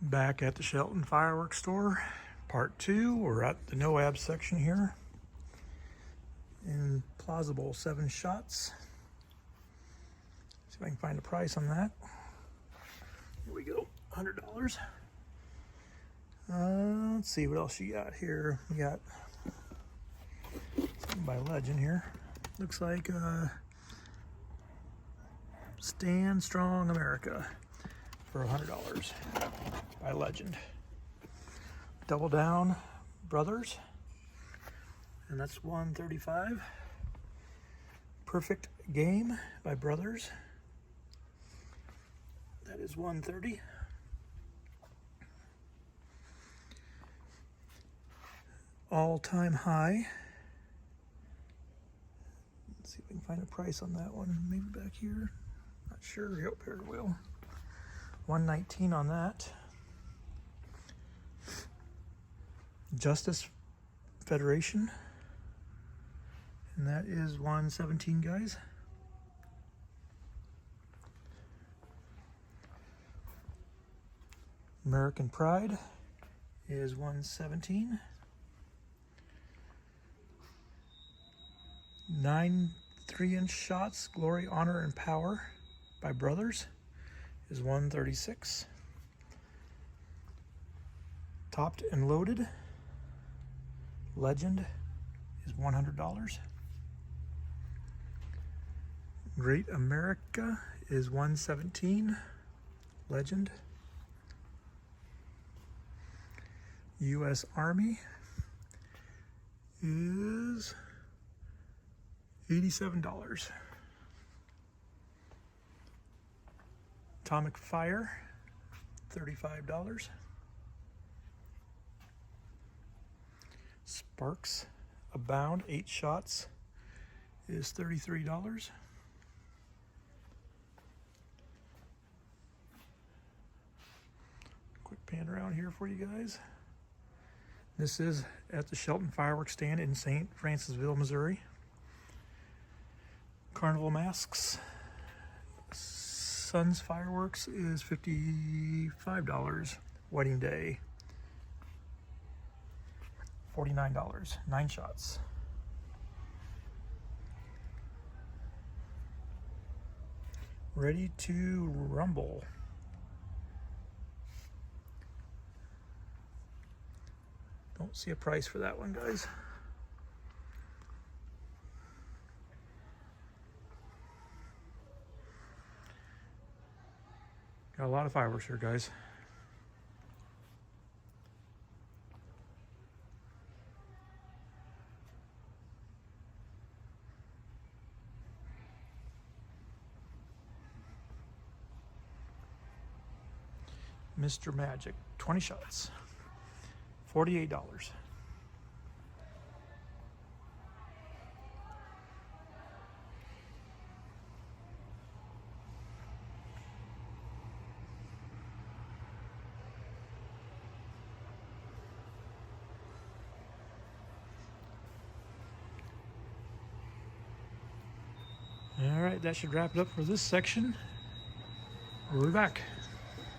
Back at the Shelton fireworks store, part 2. We're at the no ab section here. In plausible 7 shots. See if I can find a price on that. Here we go, $100. Let's see what else you got here. We got something by Legend here. Looks like Stand Strong America for $100 by Legend. Double Down Brothers, and that's $135. Perfect Game by Brothers, that is $130. All Time High. Let's see if we can find a price on that one. Maybe back here. Not sure. Yep, here we will. $119 on that. Justice Federation, and that is $117, guys. American Pride is $117. 9 3-inch shots, Glory, Honor, and Power by Brothers is $136. Topped and Loaded Legend is $100. Great America is $117. Legend. U.S. Army is $87. Atomic Fire, $35. Sparks Abound, 8 shots is $33. Quick pan around here for you guys. This is at the Shelton fireworks stand in St. Francisville, Missouri. Carnival Masks. Sun's Fireworks is $55. Wedding Day, $49. 9 shots. Ready to Rumble. Don't see a price for that one, guys. Got a lot of fireworks here, guys. Mr. Magic, 20 shots, $48. All right, that should wrap it up for this section. We'll be back.